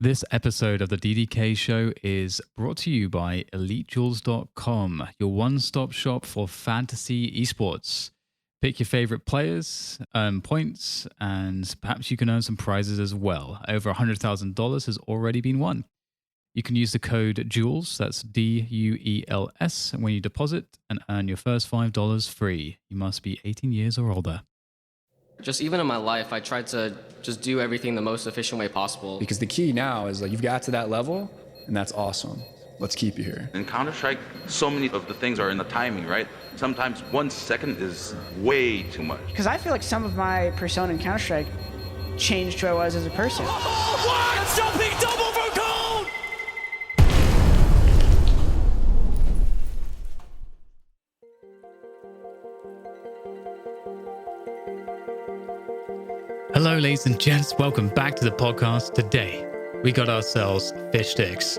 This episode of the DDK Show is brought to you by EliteJewels.com, your one-stop shop for fantasy esports. Pick your favorite players, earn points, and perhaps you can earn some prizes as well. Over $100,000 has already been won. You can use the code JEWELS, that's DUELS, when you deposit and earn your first $5 free. You must be 18 years or older. Just even in my life, I tried to just do everything the most efficient way possible. Because the key now is like you've got to that level, and that's awesome. Let's keep you here. In Counter-Strike, so many of the things are in the timing, right? Sometimes 1 second is way too much. Because I feel like some of my persona in Counter-Strike changed who I was as a person. Oh, what? Jumping double for gold! Hello, ladies and gents. Welcome back to the podcast. Today, we got ourselves Fishstix.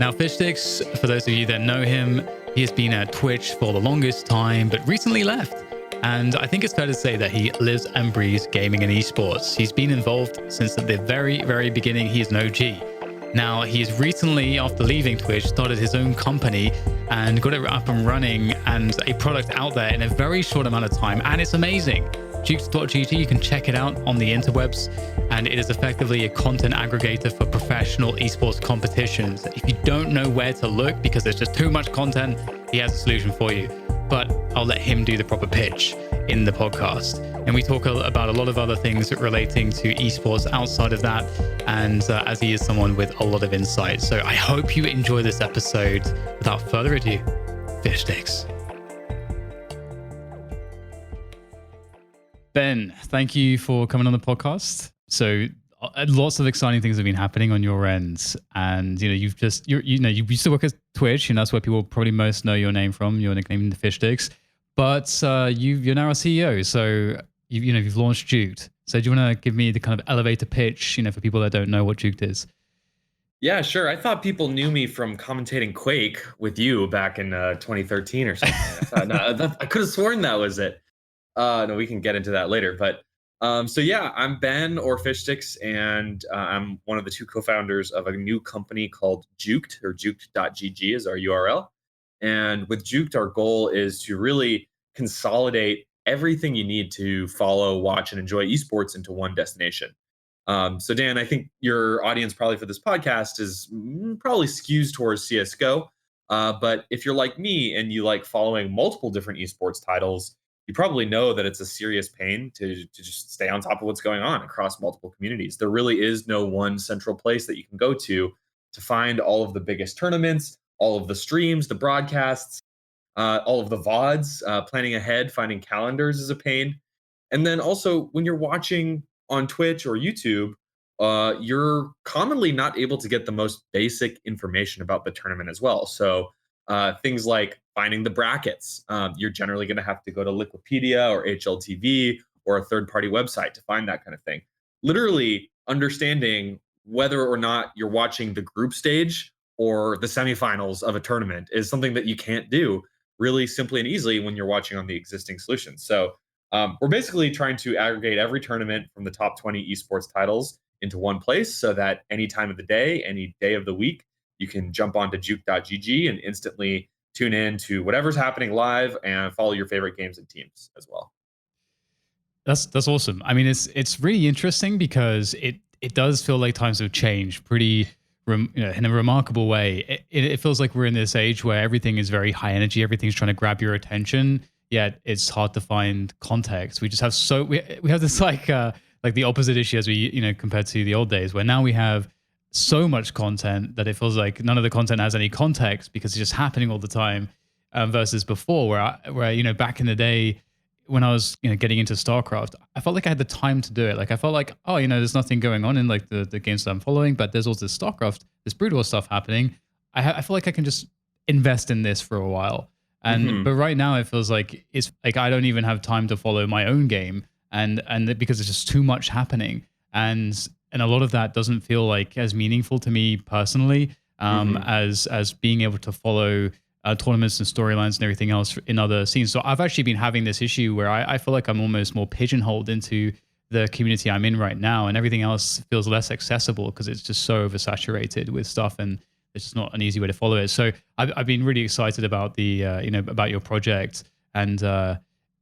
Now, Fishstix, for those of you that know him, he has been at Twitch for the longest time, but recently left. And I think it's fair to say that he lives and breathes gaming and esports. He's been involved since the very, very beginning. He is an OG. Now, he's recently, after leaving Twitch, started his own company and got it up and running and a product out there in a very short amount of time. And it's amazing. Juked.gg, you can check it out on the interwebs, and it is effectively a content aggregator for professional esports competitions. If you don't know where to look because there's just too much content, he has a solution for you. But I'll let him do the proper pitch in the podcast. And we talk about a lot of other things relating to esports outside of that, and as he is someone with a lot of insight. So I hope you enjoy this episode. Without further ado, Fishstix. Ben, thank you for coming on the podcast. So lots of exciting things have been happening on your end. And, you used to work at Twitch, and that's where people probably most know your name from, your nickname, the Fishstix. But you're now a CEO. So, you've launched Juked. So do you want to give me the kind of elevator pitch, for people that don't know what Juked is? Yeah, sure. I thought people knew me from commentating Quake with you back in 2013 or something. I could have sworn that was it. No, we can get into that later. But so yeah, I'm Ben or Fishstix, and I'm one of the two co-founders of a new company called Juked, or Juked.gg is our URL. And with Juked, our goal is to really consolidate everything you need to follow, watch, and enjoy esports into one destination. So Dan, I think your audience probably for this podcast is probably skews towards CSGO. But if you're like me and you like following multiple different esports titles, you probably know that it's a serious pain to just stay on top of what's going on across multiple communities. There really is no one central place that you can go to find all of the biggest tournaments, all of the streams, the broadcasts, all of the VODs. Planning ahead, finding calendars is a pain. And then also when you're watching on Twitch or YouTube, you're commonly not able to get the most basic information about the tournament as well. So things like finding the brackets. You're generally going to have to go to Liquipedia or HLTV or a third-party website to find that kind of thing. Literally understanding whether or not you're watching the group stage or the semifinals of a tournament is something that you can't do really simply and easily when you're watching on the existing solutions. So we're basically trying to aggregate every tournament from the top 20 esports titles into one place so that any time of the day, any day of the week, you can jump onto juke.gg and instantly tune in to whatever's happening live and follow your favorite games and teams as well. That's awesome. I mean, it's really interesting because it does feel like times have changed pretty in a remarkable way. It feels like we're in this age where everything is very high energy, everything's trying to grab your attention, yet it's hard to find context. We just have we have this like the opposite issue as we compared to the old days, where now we have so much content that it feels like none of the content has any context because it's just happening all the time, versus before where back in the day when I was getting into StarCraft, I felt like I had the time to do it. Like I felt like, there's nothing going on in like the games that I'm following, but there's also this StarCraft, this Brood War stuff happening. I feel like I can just invest in this for a while. And but right now it feels like it's like I don't even have time to follow my own game, and because there's just too much happening. And a lot of that doesn't feel like as meaningful to me personally as being able to follow tournaments and storylines and everything else in other scenes. So I've actually been having this issue where I feel like I'm almost more pigeonholed into the community I'm in right now, and everything else feels less accessible because it's just so oversaturated with stuff, and it's just not an easy way to follow it. So I've been really excited about the about your project, and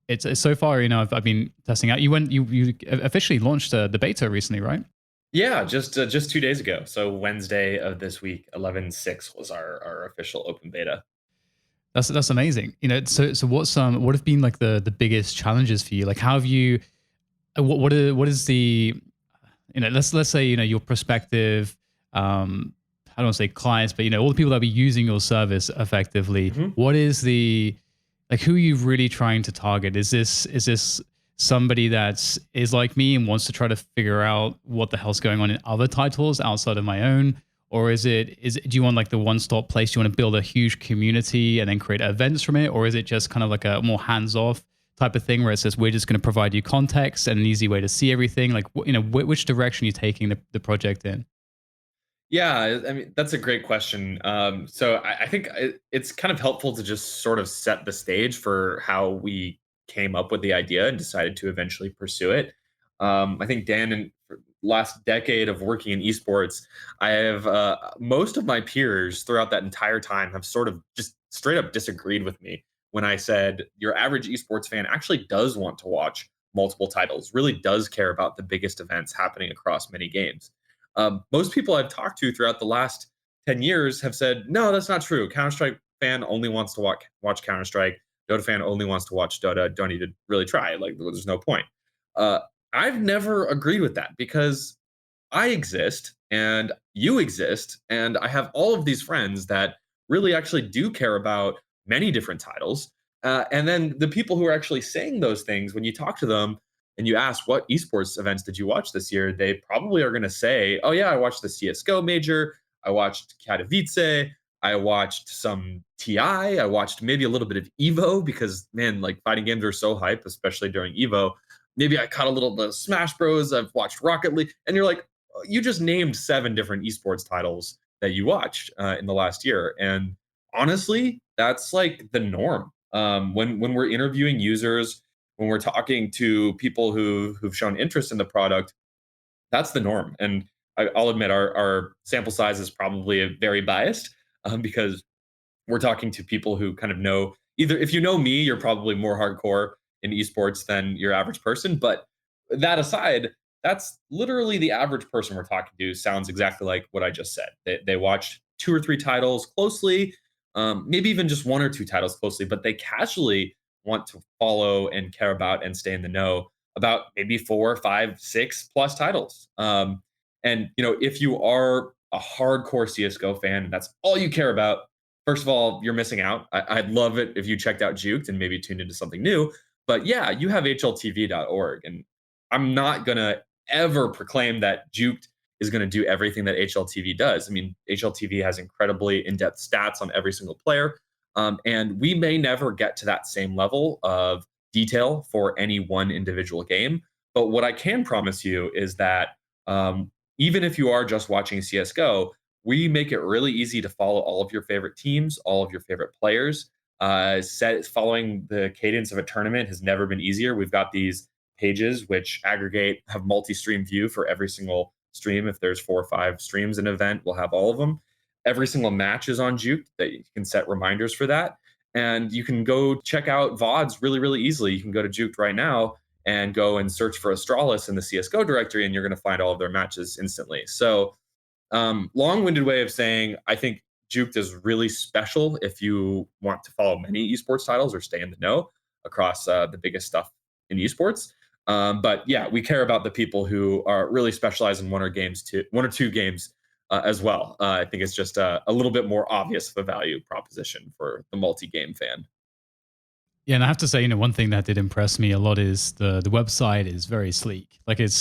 it's so far, I've been testing out. You officially launched the beta recently, right? Yeah, just 2 days ago. So Wednesday of this week, 11/6 was our official open beta. That's amazing. So what have been like the biggest challenges for you? Like, how have you what is the let's say your prospective I don't want to say clients, but all the people that be using your service effectively. Mhm. What is the like who are you really trying to target? Is this somebody that's is like me and wants to try to figure out what the hell's going on in other titles outside of my own? Or do you want like the one-stop place? Do you want to build a huge community and then create events from it? Or is it just kind of like a more hands-off type of thing where it says we're just going to provide you context and an easy way to see everything? Like, which direction are you taking the project in? Yeah, I mean, that's a great question. So I think it's kind of helpful to just sort of set the stage for how we came up with the idea and decided to eventually pursue it. I think Dan, in last decade of working in esports, I have most of my peers throughout that entire time have sort of just straight up disagreed with me when I said your average esports fan actually does want to watch multiple titles, really does care about the biggest events happening across many games. Most people I've talked to throughout the last 10 years have said, no, that's not true. Counter Strike fan only wants to watch Counter Strike. Dota fan only wants to watch Dota. Don't need to really try. Like, there's no point. Uh, I've never agreed with that because I exist and you exist, and I have all of these friends that really actually do care about many different titles. And then the people who are actually saying those things, when you talk to them and you ask what esports events did you watch this year, they probably are going to say, "Oh yeah, I watched the CS:GO major, I watched Katowice, I watched some TI, I watched maybe a little bit of Evo because man, like fighting games are so hype, especially during Evo. Maybe I caught a little bit of Smash Bros. I've watched Rocket League," and you're like, you just named 7 different esports titles that you watched in the last year, and honestly, that's like the norm. When we're interviewing users, when we're talking to people who've shown interest in the product, that's the norm. And I'll admit our sample size is probably very biased because we're talking to people who kind of know either if you know me, you're probably more hardcore in esports than your average person. But that aside, that's literally the average person we're talking to sounds exactly like what I just said. They watched 2 or 3 titles closely, maybe even just 1 or 2 titles closely, but they casually want to follow and care about and stay in the know about maybe 4, 5, 6 plus titles. And if you are a hardcore CS:GO fan and that's all you care about, first of all, you're missing out. I'd love it if you checked out Juked and maybe tuned into something new. But yeah, you have hltv.org. And I'm not going to ever proclaim that Juked is going to do everything that HLTV does. I mean, HLTV has incredibly in depth stats on every single player. And we may never get to that same level of detail for any one individual game. But what I can promise you is that even if you are just watching CSGO, we make it really easy to follow all of your favorite teams, all of your favorite players. Following the cadence of a tournament has never been easier. We've got these pages which aggregate, have multi-stream view for every single stream. If there's 4 or 5 streams in an event, we'll have all of them. Every single match is on Juke that you can set reminders for that. And you can go check out VODs really, really easily. You can go to Juked right now and go and search for Astralis in the CSGO directory, and you're going to find all of their matches instantly. So long-winded way of saying, I think Juked is really special if you want to follow many esports titles or stay in the know across the biggest stuff in esports. But yeah, we care about the people who are really specialized in 1 or 2 games as well. I think it's just a little bit more obvious of a value proposition for the multi-game fan. Yeah, and I have to say, one thing that did impress me a lot is the website is very sleek. Like it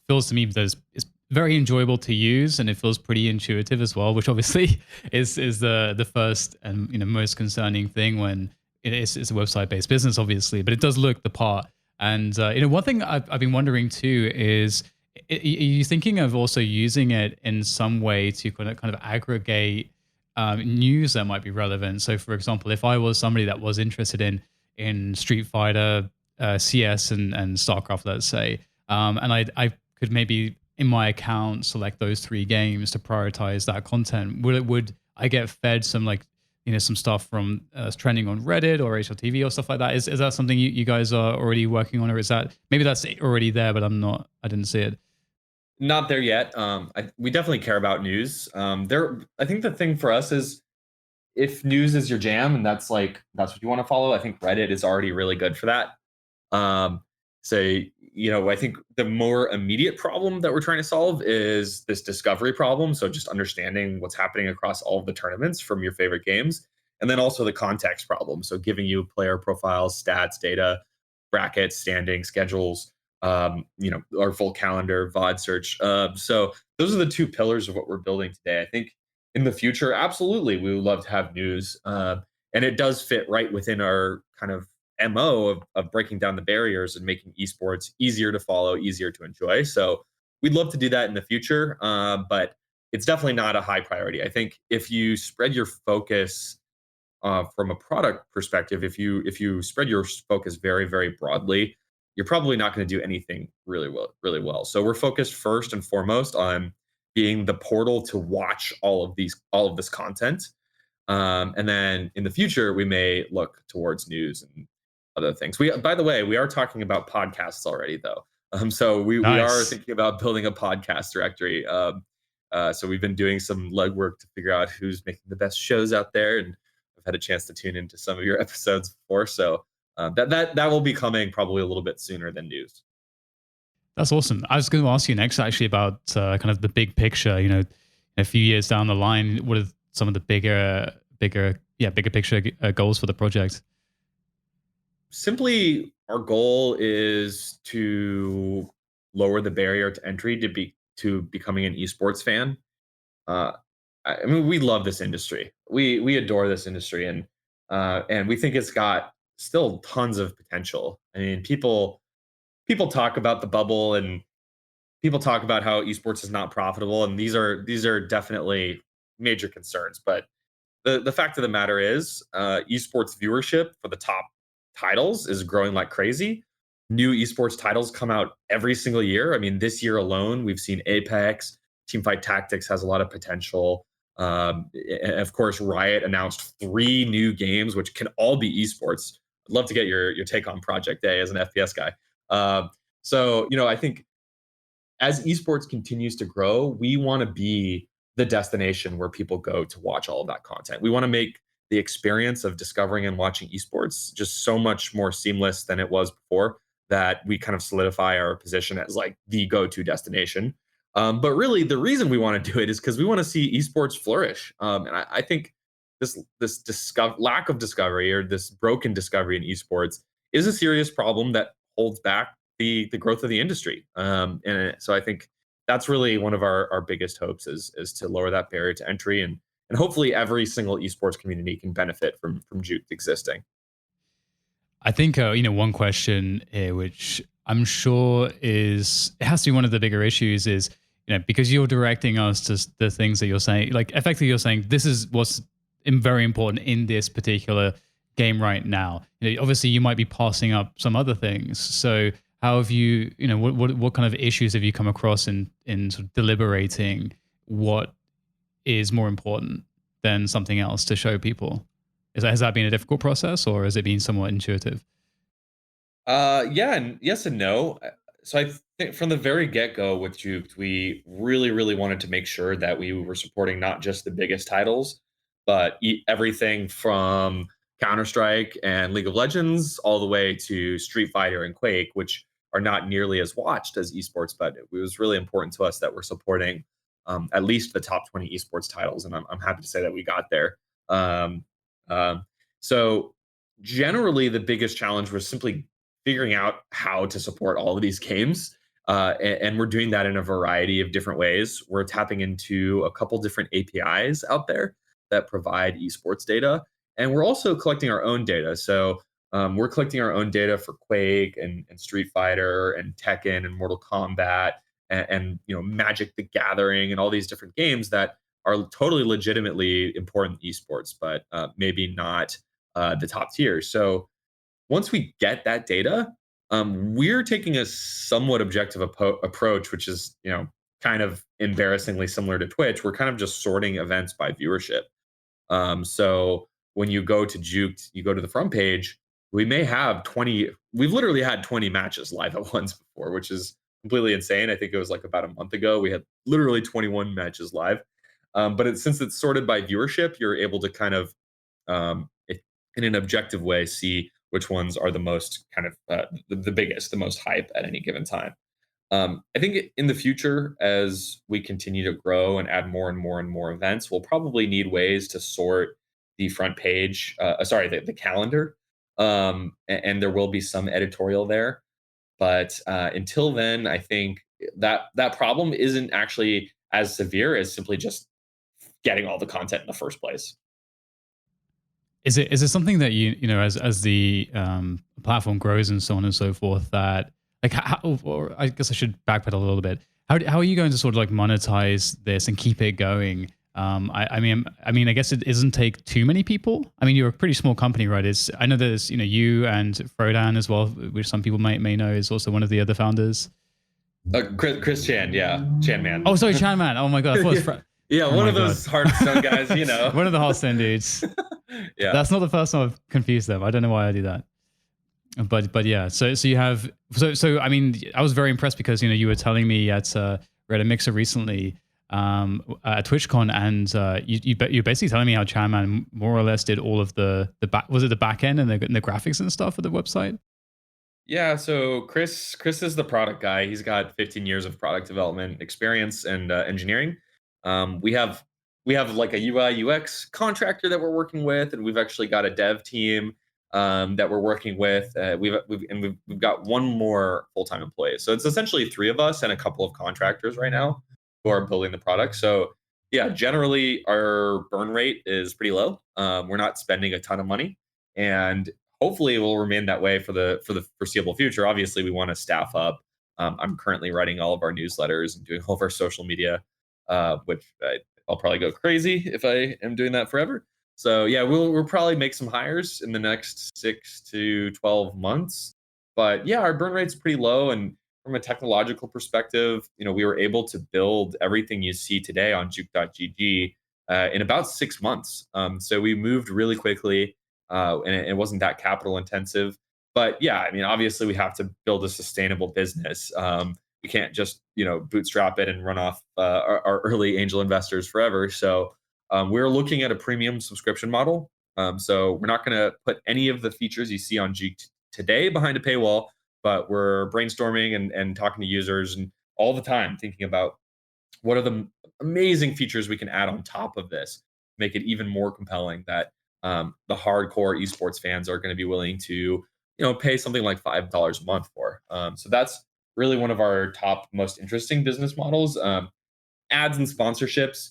feels to me that it's very enjoyable to use, and it feels pretty intuitive as well, which obviously is the first and most concerning thing when it's a website based business, obviously. But it does look the part. And one thing I've been wondering too is, are you thinking of also using it in some way to kind of aggregate news that might be relevant? So, for example, if I was somebody that was interested in Street Fighter, CS, and StarCraft, let's say, and I could maybe in my account select those 3 games to prioritize that content. Would I get fed some like some stuff from trending on Reddit or HLTV or stuff like that? Is that something you guys are already working on, or is that maybe that's already there, but I didn't see it. Not there yet. We definitely care about news. I think the thing for us is if news is your jam and that's what you want to follow. I think Reddit is already really good for that. Um, so I think the more immediate problem that we're trying to solve is this discovery problem. So just understanding what's happening across all of the tournaments from your favorite games, and then also the context problem. So giving you player profiles, stats, data, brackets, standings, schedules, our full calendar, VOD search. So those are the 2 pillars of what we're building today. I think in the future, absolutely, we would love to have news, and it does fit right within our kind of MO of breaking down the barriers and making esports easier to follow, easier to enjoy. So we'd love to do that in the future, but it's definitely not a high priority. I think if you spread your focus from a product perspective, if you spread your focus very very broadly, you're probably not going to do anything really well. So we're focused first and foremost on being the portal to watch all of this content, and then in the future we may look towards news and other things. By the way, we are talking about podcasts already, though. So we are Nice. thinking about building a podcast directory. So we've been doing some legwork to figure out who's making the best shows out there, and I've had a chance to tune into some of your episodes before. So that will be coming probably a little bit sooner than news. That's awesome. I was going to ask you next actually about kind of the big picture. A few years down the line, what are some of the bigger picture goals for the project? Simply, our goal is to lower the barrier to entry to becoming an esports fan. Uh, I mean, we love this industry. We adore this industry, and we think it's got still tons of potential. I mean, people talk about the bubble, and people talk about how esports is not profitable, and these are definitely major concerns. But the fact of the matter is, esports viewership for the top titles is growing like crazy. New esports titles come out every single year. I mean, this year alone, we've seen Apex, Teamfight Tactics has a lot of potential. And of course, Riot announced 3 new games, which can all be esports. I'd love to get your take on Project A as an FPS guy. So, I think as esports continues to grow, we want to be the destination where people go to watch all of that content. We want to make the experience of discovering and watching esports just so much more seamless than it was before, that we kind of solidify our position as like the go-to destination. But really, the reason we want to do it is because we want to see esports flourish. And I think this lack of discovery, or this broken discovery in esports, is a serious problem that holds back the growth of the industry. So I think that's really one of our biggest hopes is to lower that barrier to entry, and hopefully every single esports community can benefit from Juked existing. I think one question which I'm sure it has to be one of the bigger issues is because you're directing us to the things that you're saying, like effectively you're saying this is what's very important in this particular game right now. Obviously you might be passing up some other things. So how have what kind of issues have you come across in sort of deliberating what is more important than something else to show people? Has that been a difficult process, or has it been somewhat intuitive? Yeah, and yes and no. So I think from the very get go with Juked, we really wanted to make sure that we were supporting not just the biggest titles, but everything from Counter Strike and League of Legends all the way to Street Fighter and Quake, which are not nearly as watched as esports. But it was really important to us that we're supporting at least the top 20 esports titles, and I'm happy to say that we got there. Um, so generally, the biggest challenge was simply figuring out how to support all of these games. And we're doing that in a variety of different ways. We're tapping into a couple different APIs out there that provide esports data. And we're also collecting our own data. So we're collecting our own data for Quake and Street Fighter and Tekken and Mortal Kombat and Magic the Gathering and all these different games that are totally legitimately important esports, but maybe not the top tier. So once we get that data, We're taking a somewhat objective approach, which is, kind of embarrassingly similar to Twitch. We're kind of just sorting events by viewership. So when you go to Juked, you go to the front page, we may have 20, we've literally had 20 matches live at once before, which is completely insane. I think it was like about a month ago, we had literally 21 matches live. Since it's sorted by viewership, you're able to kind of, in an objective way, see which ones are the most kind of the biggest, the most hype at any given time. I think in the future, as we continue to grow and add more and more and more events, we'll probably need ways to sort the front page, the calendar, and there will be some editorial there. But until then, I think that problem isn't actually as severe as simply just getting all the content in the first place. Is it something that as the platform grows and so on and so forth, that like how, or I guess I should backpedal a little bit. How are you going to sort of like monetize this and keep it going? I guess it doesn't take too many people. I mean, you're a pretty small company, right? I know there's you and Frodan as well, which some people may know is also one of the other founders. Chris Chan, yeah, Chan Man. Oh, sorry, Chan Man. Oh my god, I thought it was yeah, one of those Hearthstone guys, one of the Hearthstone dudes. Yeah, that's not the first time I've confused them. I don't know why I do that. But yeah, so you have I mean, I was very impressed because you were telling me at we had a mixer recently at TwitchCon, and you're basically telling me how Chanman more or less did all of the back, was it the back end and the graphics and stuff for the website? Yeah, so Chris is the product guy. He's got 15 years of product development experience and engineering. We have like a UI UX contractor that we're working with, and we've actually got a dev team that we're working with. We've got one more full-time employee. So it's essentially 3 of us and a couple of contractors right now who are building the product. So yeah, generally our burn rate is pretty low. We're not spending a ton of money, and hopefully it will remain that way for the foreseeable future. Obviously, we want to staff up. I'm currently writing all of our newsletters and doing all of our social media, which I'll probably go crazy if I am doing that forever. So yeah, we'll probably make some hires in the next 6 to 12 months. But yeah, our burn rate's pretty low, and from a technological perspective, we were able to build everything you see today on Juke.gg in about 6 months. So we moved really quickly, and it wasn't that capital intensive. But yeah, I mean, obviously we have to build a sustainable business. We can't just bootstrap it and run off our early angel investors forever. So we're looking at a premium subscription model. So we're not going to put any of the features you see on Juke today behind a paywall, but we're brainstorming and talking to users and all the time thinking about what are the amazing features we can add on top of this, make it even more compelling that the hardcore esports fans are going to be willing to pay something like $5 a month for. So that's really one of our top most interesting business models. Ads and sponsorships,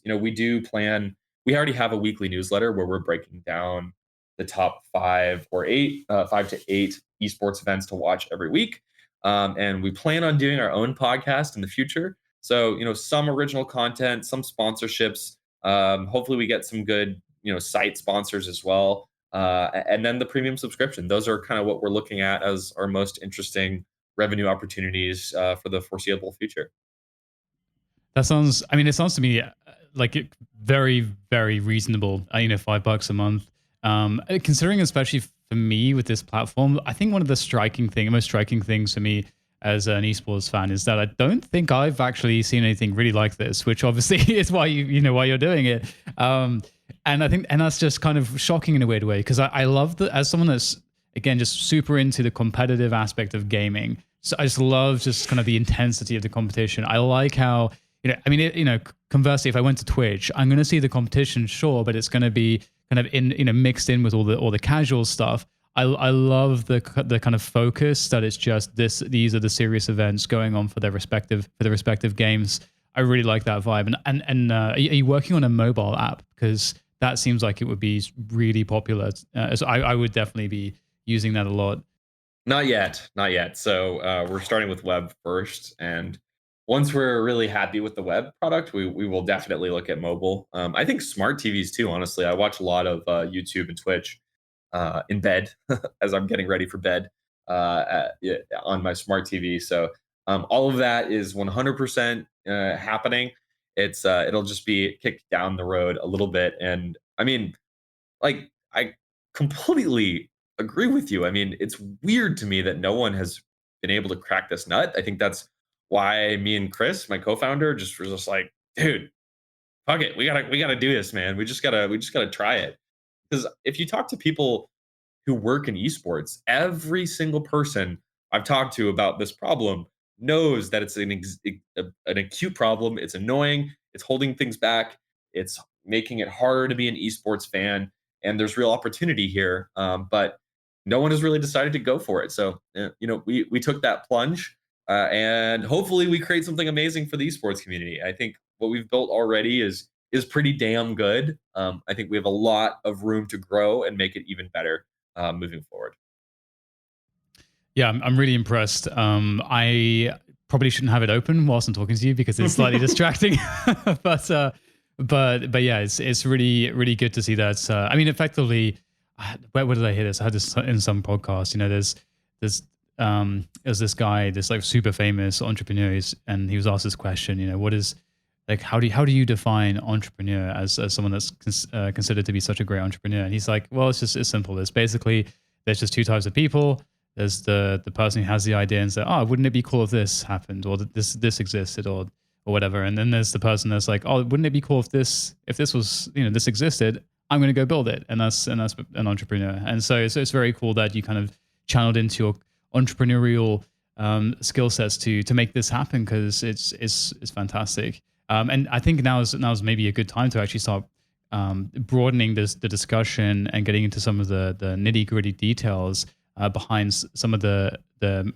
we already have a weekly newsletter where we're breaking down the top 5 to 8 esports events to watch every week. And we plan on doing our own podcast in the future. So, some original content, some sponsorships. Hopefully we get some good, site sponsors as well. And then the premium subscription. Those are kind of what we're looking at as our most interesting revenue opportunities for the foreseeable future. It sounds to me like very, very reasonable. $5 a month. Considering, especially for me with this platform, I think one of the most striking things for me as an esports fan is that I don't think I've actually seen anything really like this, which obviously is why why you're doing it. And I think, and that's just kind of shocking in a weird way, because I love that as someone that's, again, just super into the competitive aspect of gaming. So I just love just kind of the intensity of the competition. I like how, conversely, if I went to Twitch, I'm going to see the competition, sure, but it's going to be kind of mixed in with all the casual stuff. I love the kind of focus that it's just these are the serious events going on for the respective games. I really like that vibe. And are you working on a mobile app? Because that seems like it would be really popular. So I would definitely be using that a lot. Not yet. So we're starting with web first, and once we're really happy with the web product, we will definitely look at mobile. I think smart TVs too, honestly. I watch a lot of YouTube and Twitch in bed as I'm getting ready for bed. yeah, on my smart TV. So all of that is 100% happening. It'll just be kicked down the road a little bit, and I mean, like, I completely agree with you. I mean, it's weird to me that no one has been able to crack this nut. I think that's why me and Chris, my co-founder, just was just like, dude, fuck it, we gotta do this, man. We just gotta try it. Because if you talk to people who work in esports, every single person I've talked to about this problem knows that it's an acute problem. It's annoying. It's holding things back. It's making it harder to be an esports fan. And there's real opportunity here, but no one has really decided to go for it. So we took that plunge, and hopefully we create something amazing for the esports community. I think what we've built already is pretty damn good. I think we have a lot of room to grow and make it even better moving forward. Yeah, I'm really impressed. I probably shouldn't have it open whilst I'm talking to you because it's slightly distracting. but but yeah, it's really good to see that. I mean, effectively, where did I hear this? I had this in some podcast. You know, there's this guy, this like super famous entrepreneur, and he was asked this question. You know, what is like how do you define entrepreneur as someone that's considered to be such a great entrepreneur? And he's like, well, it's simple. It's basically there's just two types of people. There's the person who has the idea and says, oh, wouldn't it be cool if this happened or that this existed or whatever. And then there's the person that's like, oh, wouldn't it be cool if this was, you know, this existed, I'm going to go build it. And that's an entrepreneur. And so it's very cool that you kind of channeled into your entrepreneurial skill sets to make this happen, because it's fantastic. And I think now is maybe a good time to actually start broadening the discussion and getting into some of the nitty gritty details behind some of the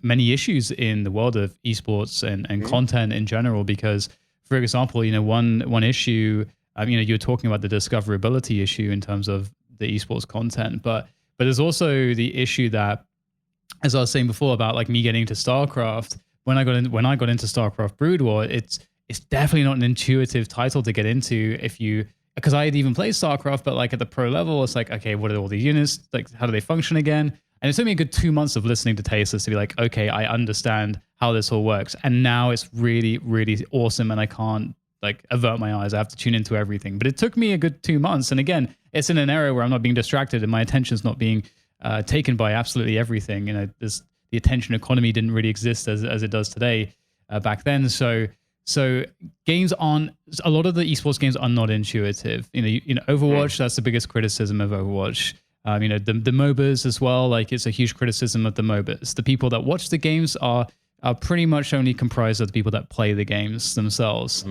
many issues in the world of esports and content in general. Because, for example, you know, one issue, you know, you're talking about the discoverability issue in terms of the esports content, but there's also the issue that, as I was saying before, about like me getting into StarCraft. When I got into StarCraft Brood War, it's definitely not an intuitive title to get into because I had even played StarCraft, but like at the pro level, it's like, okay, what are all the units? Like, how do they function again? And it took me a good 2 months of listening to Tasters to be like, okay, I understand how this all works. And now it's really, really awesome. And I can't like avert my eyes. I have to tune into everything. But it took me a good 2 months. And again, it's in an area where I'm not being distracted and my attention's not being taken by absolutely everything. You know, the attention economy didn't really exist as it does today back then. So games aren't, a lot of the esports games are not intuitive. You know, Overwatch, that's the biggest criticism of Overwatch. You know, the MOBAs as well, like it's a huge criticism of the MOBAs. The people that watch the games are pretty much only comprised of the people that play the games themselves.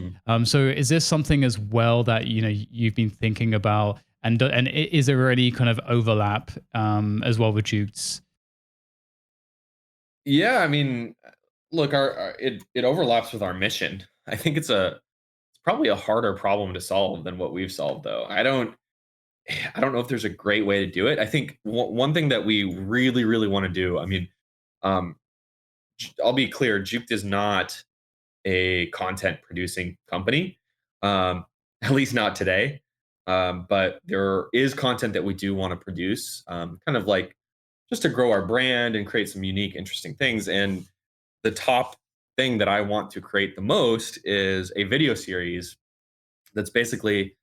So is this something as well that, you know, you've been thinking about, and is there any kind of overlap as well with Juked? Yeah, I mean, look, it overlaps with our mission. I think it's probably a harder problem to solve than what we've solved, though. I don't know if there's a great way to do it. I think one thing that we really, really want to do, I mean, um, I'll be clear, Juked is not a content producing company, at least not today. But there is content that we do want to produce, kind of like just to grow our brand and create some unique, interesting things. And the top thing that I want to create the most is a video series that's basically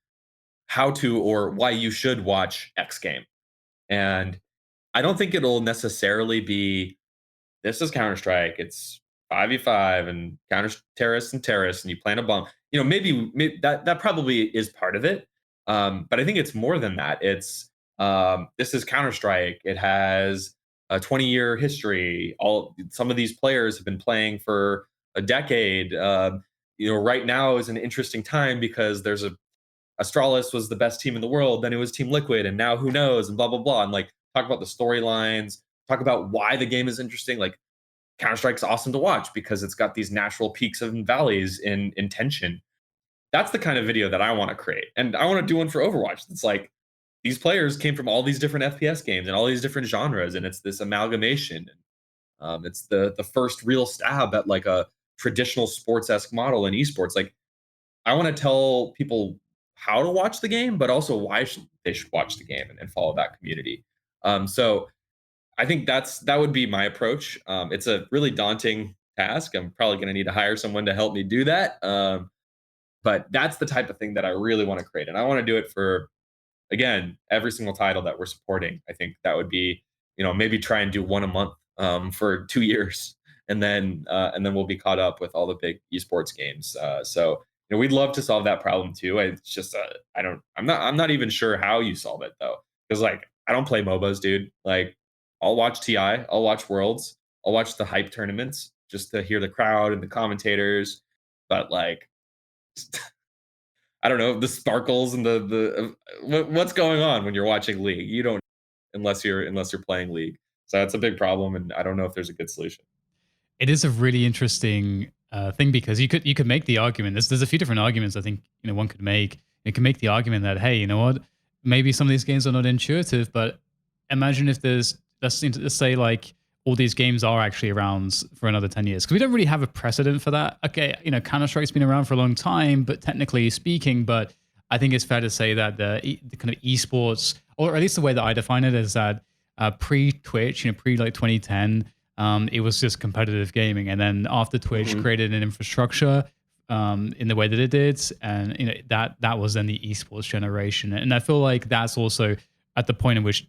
how to or why you should watch X game. And I don't think it'll necessarily be this is Counter Strike. It's 5v5 and counter terrorists and you plant a bomb. You know, maybe that probably is part of it. But I think it's more than that. It's this is Counter Strike. It has a 20-year history. Some of these players have been playing for a decade. You know, right now is an interesting time because there's Astralis was the best team in the world, then it was Team Liquid, and now who knows, and blah blah blah. And like talk about the storylines, talk about why the game is interesting. Like Counter Strike's awesome to watch because it's got these natural peaks and valleys in tension. That's the kind of video that I want to create, and I want to do one for Overwatch. It's like these players came from all these different FPS games and all these different genres, and it's this amalgamation. It's the first real stab at like a traditional sports-esque model in esports. Like I want to tell people how to watch the game, but also why they should watch the game and follow that community. So I think that would be my approach. It's a really daunting task. I'm probably going to need to hire someone to help me do that. But that's the type of thing that I really want to create, and I want to do it for, again, every single title that we're supporting. I think that would be, maybe try and do one a month for 2 years, and then we'll be caught up with all the big esports games. So we'd love to solve that problem too. It's just I'm not even sure how you solve it though, because like I don't play MOBAs, dude. Like I'll watch TI, I'll watch Worlds, I'll watch the hype tournaments just to hear the crowd and the commentators, but like I don't know the sparkles and what's going on when you're watching League. You don't, unless you're playing League. So that's a big problem, and I don't know if there's a good solution. It is a really interesting thing because you could make the argument. There's a few different arguments I think one could make. You can make the argument that, hey, you know what, maybe some of these games are not intuitive, but imagine if let's say like all these games are actually around for another 10 years, because we don't really have a precedent for that. Okay, Counter-Strike's been around for a long time, but technically speaking, but I think it's fair to say that the kind of esports, or at least the way that I define it, is that pre-Twitch, pre like 2010, it was just competitive gaming, and then after Twitch created an infrastructure in the way that it did, and that was then the esports generation. And I feel like that's also at the point in which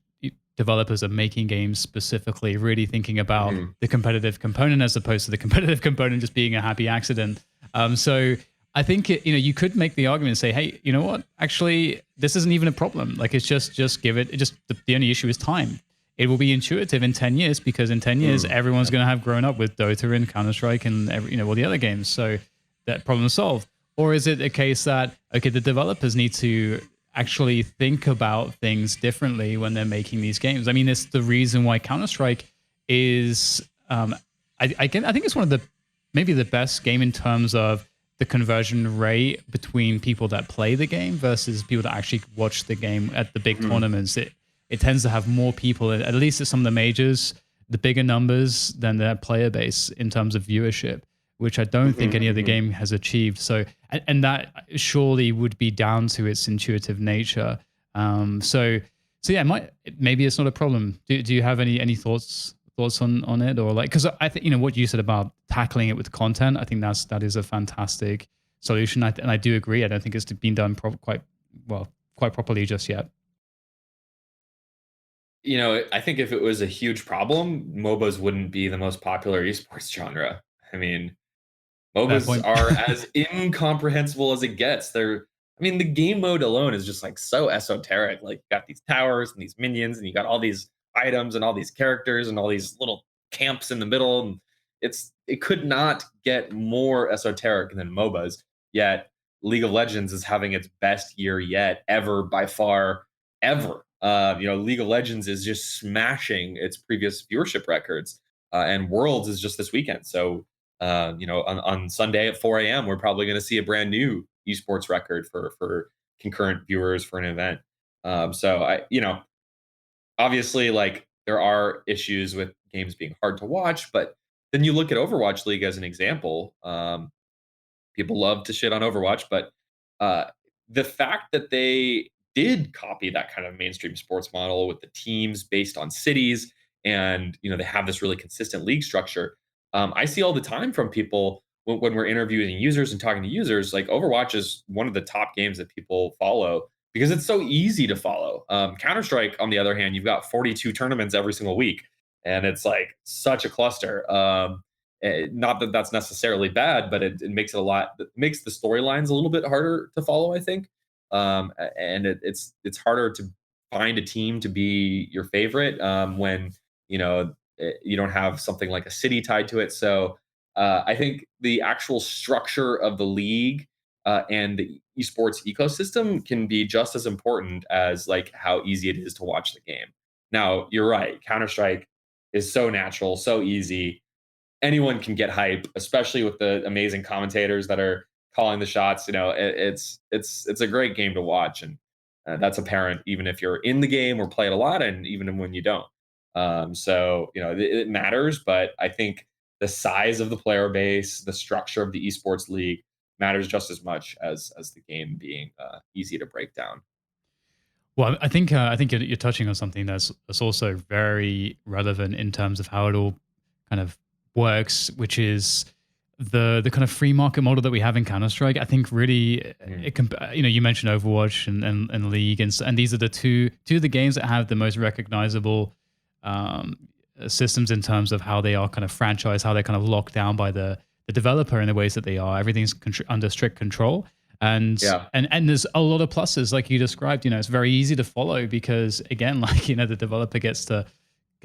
developers are making games specifically really thinking about the competitive component, as opposed to the competitive component just being a happy accident. So I think you could make the argument and say, hey, you know what? Actually, this isn't even a problem. Like, it's just give it. The only issue is time. It will be intuitive in 10 years, because in 10 years, everyone's going to have grown up with Dota and Counter-Strike and all the other games. So that problem is solved. Or is it a case that, okay, the developers need to actually think about things differently when they're making these games? I mean, it's the reason why Counter-Strike is, I think it's one of the, maybe the best game in terms of the conversion rate between people that play the game versus people that actually watch the game at the big tournaments. It tends to have more people, at least at some of the majors, the bigger numbers than their player base in terms of viewership, which I don't think any other game has achieved. So, and that surely would be down to its intuitive nature. So yeah, maybe it's not a problem. Do you have any thoughts on it, or like, because I think what you said about tackling it with content, I think that is a fantastic solution. And I do agree. I don't think it's been done quite properly just yet. I think if it was a huge problem, MOBAs wouldn't be the most popular esports genre. I mean, MOBAs are as incomprehensible as it gets. The game mode alone is just like so esoteric. Like, you got these towers and these minions, and you got all these items and all these characters and all these little camps in the middle. And it could not get more esoteric than MOBAs. Yet League of Legends is having its best year yet, ever, by far, ever. League of Legends is just smashing its previous viewership records, and Worlds is just this weekend. So, on Sunday at 4 a.m., we're probably going to see a brand new esports record for concurrent viewers for an event. Obviously, like, there are issues with games being hard to watch, but then you look at Overwatch League as an example. People love to shit on Overwatch, but the fact that they did copy that kind of mainstream sports model with the teams based on cities, and they have this really consistent league structure. I see all the time from people when we're interviewing users and talking to users, like, Overwatch is one of the top games that people follow because it's so easy to follow. Counter-Strike, on the other hand, you've got 42 tournaments every single week, and it's like such a cluster. Not that that's necessarily bad, but it makes it makes the storylines a little bit harder to follow, I think. And it's harder to find a team to be your favorite when you don't have something like a city tied to it. So I think the actual structure of the league and the esports ecosystem can be just as important as like how easy it is to watch the game. Now, you're right. Counter-Strike is so natural, so easy. Anyone can get hype, especially with the amazing commentators that are calling the shots. It's a great game to watch, and that's apparent even if you're in the game or play it a lot, and even when you don't. It matters, but I think the size of the player base, the structure of the esports league matters just as much as the game being easy to break down. Well, I think you're touching on something that's also very relevant in terms of how it all kind of works, which is the kind of free market model that we have in Counter Strike. I think really Mm. you know, you mentioned Overwatch and League, and these are the two of the games that have the most recognizable um, systems in terms of how they are kind of franchised, how they're kind of locked down by the developer in the ways that they are. Everything's under strict control. And, Yeah. and there's a lot of pluses like you described. You know, it's very easy to follow because again, like, you know, the developer gets to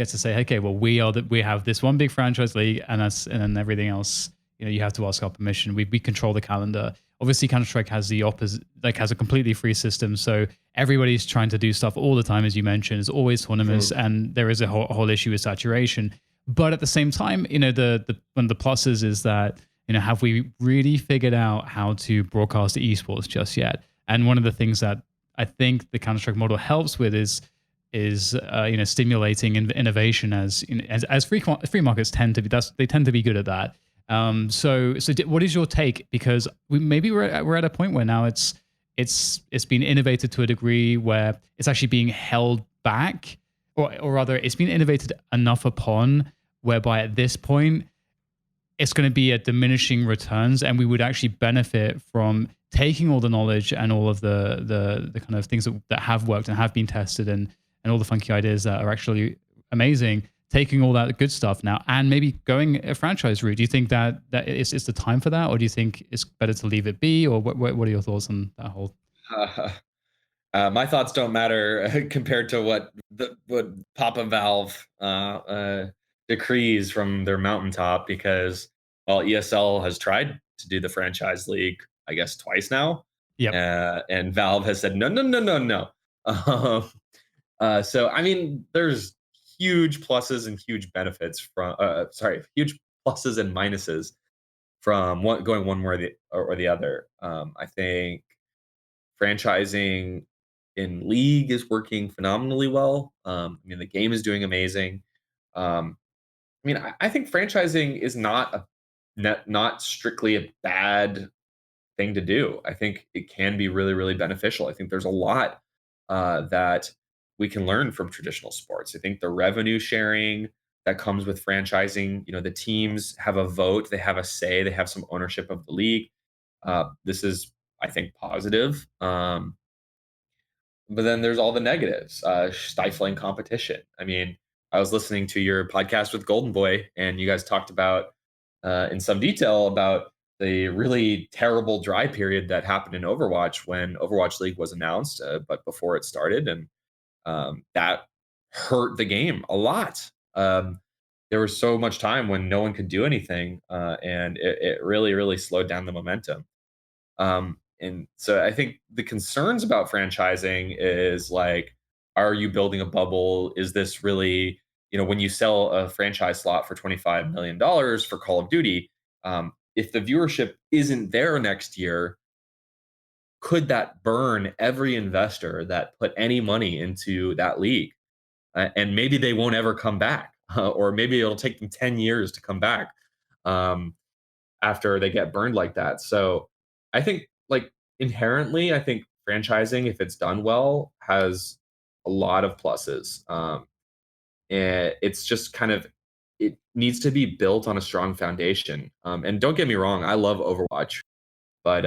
say, okay, well, we have this one big franchise league, and then everything else, you know, you have to ask our permission. We control the calendar. Obviously, Counter Strike has the opposite, like has a completely free system, so everybody's trying to do stuff all the time, as you mentioned. There's always tournaments, and there is a whole issue with saturation. But at the same time, you know, the one of the pluses is that, you know, have we really figured out how to broadcast esports just yet? And one of the things that I think the Counter Strike model helps with is you know, stimulating innovation, as free markets tend to be. They tend to be good at that. What is your take? Because we're at a point where now it's been innovated to a degree where it's actually being held back, or rather, it's been innovated enough upon whereby at this point it's going to be at diminishing returns, and we would actually benefit from taking all the knowledge and all of the kind of things that have worked and have been tested, and all the funky ideas that are actually amazing, taking all that good stuff now and maybe going a franchise route. Do you think that it's the time for that, or do you think it's better to leave it be, or what are your thoughts on that whole? My thoughts don't matter compared to what Papa Valve decrees from their mountaintop, because well, ESL has tried to do the franchise league, I guess twice now, Yep. and Valve has said no, no, no, no, no. Um, so I mean, there's huge pluses and huge benefits from huge pluses and minuses from going one way or the other. I think franchising in League is working phenomenally well. I mean, the game is doing amazing. Um, I mean, I think franchising is not strictly a bad thing to do. I think it can be really, really beneficial. I think there's a lot that we can learn from traditional sports. I think the revenue sharing that comes with franchising, you know, the teams have a vote, they have a say, they have some ownership of the league. This is, I think, positive. But then there's all the negatives, stifling competition. I mean, I was listening to your podcast with Golden Boy, and you guys talked about in some detail about the really terrible dry period that happened in Overwatch when Overwatch League was announced, but before it started, and that hurt the game a lot. There was so much time when no one could do anything, and it really, really slowed down the momentum. And so I think the concerns about franchising is like, are you building a bubble? Is this really, you know, when you sell a franchise slot for $25 million for Call of Duty, if the viewership isn't there next year, could that burn every investor that put any money into that league? And maybe they won't ever come back, or maybe it'll take them 10 years to come back. Um, After they get burned like that. So I think like inherently, I think franchising, if it's done well, has a lot of pluses. And it's just kind of it needs to be built on a strong foundation. And don't get me wrong, I love Overwatch, but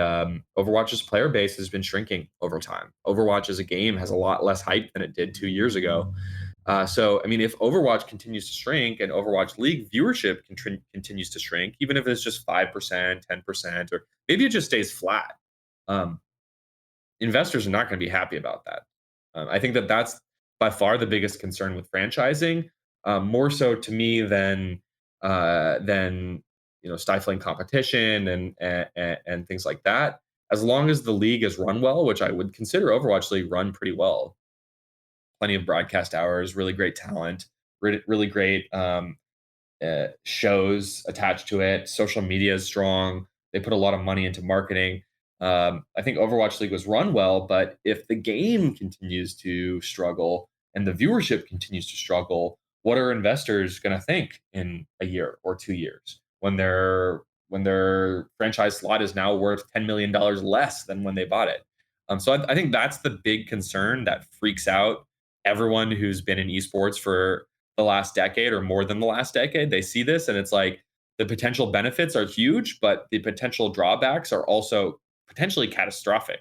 Overwatch's player base has been shrinking over time. Overwatch as a game has a lot less hype than it did 2 years ago. So, I mean, if Overwatch continues to shrink and Overwatch League viewership continues to shrink, even if it's just 5%, 10%, or maybe it just stays flat, um, investors are not going to be happy about that. I think that that's by far the biggest concern with franchising, more so to me than you know, stifling competition and things like that. As long as the league is run well, which I would consider Overwatch League run pretty well, plenty of broadcast hours, really great talent, really great shows attached to it. Social media is strong. They put a lot of money into marketing. I think Overwatch League was run well, but if the game continues to struggle and the viewership continues to struggle, what are investors going to think in a year or 2 years when their franchise slot is now worth $10 million less than when they bought it? So I think that's the big concern that freaks out everyone who's been in esports for the last decade or more than the last decade. They see this and it's like the potential benefits are huge, but the potential drawbacks are also potentially catastrophic.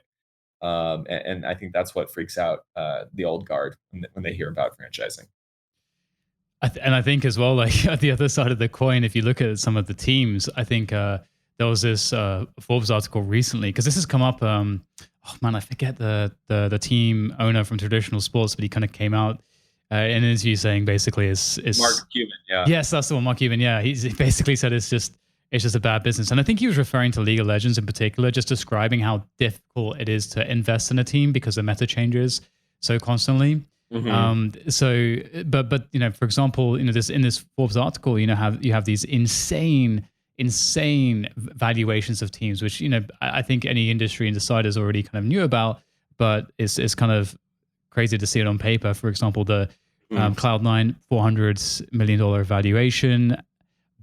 And I think that's what freaks out the old guard when they hear about franchising. And I think as well, like at the other side of the coin, if you look at some of the teams, I think there was this Forbes article recently because this has come up. Oh man, I forget the team owner from traditional sports, but he kind of came out in an interview saying basically is Mark Cuban, yeah. Yes, that's the one, Mark Cuban. Yeah, he basically said it's just a bad business, and I think he was referring to League of Legends in particular, just describing how difficult it is to invest in a team because the meta changes so constantly. But you know, for example, you know, this in this Forbes article, you know, you have these insane valuations of teams, which, you know, I think any industry insiders already kind of knew about, but it's kind of crazy to see it on paper. For example, the Cloud9 $400 million valuation,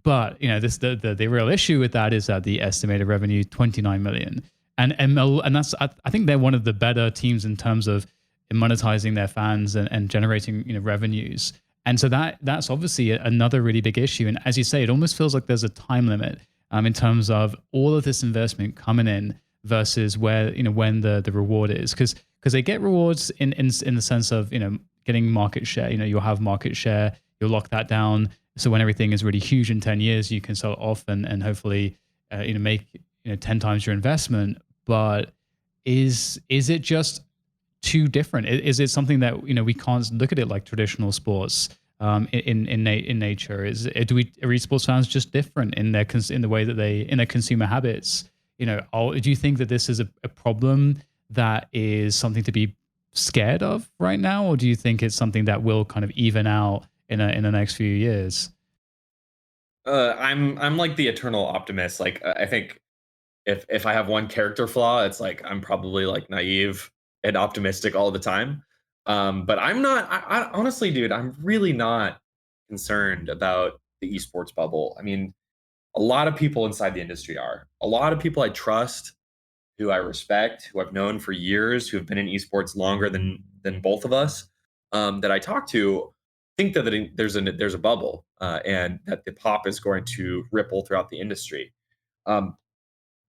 but you know, the real issue with that is that the estimated revenue 29 million, and that's I think they're one of the better teams in terms of monetizing their fans and generating, you know, revenues. And so that's obviously another really big issue. And as you say, it almost feels like there's a time limit in terms of all of this investment coming in versus where, you know, when the reward is, because they get rewards in the sense of, you know, getting market share. You know, you'll have market share, you'll lock that down. So when everything is really huge in 10 years, you can sell it off and hopefully you know, make, you know, 10 times your investment. But is it just too different? Is it something that, you know, we can't look at it like traditional sports in nature? Are esports fans just different in the way that in their consumer habits? You know, do you think that this is a problem that is something to be scared of right now, or do you think it's something that will kind of even out in the next few years? I'm like the eternal optimist. Like I think if I have one character flaw, it's like I'm probably like naive and optimistic all the time. But I'm not. I honestly, dude, I'm really not concerned about the esports bubble. I mean, a lot of people inside the industry are. A lot of people I trust, who I respect, who I've known for years, who have been in esports longer than both of us, that I talk to, think that there's a bubble and that the pop is going to ripple throughout the industry. Um,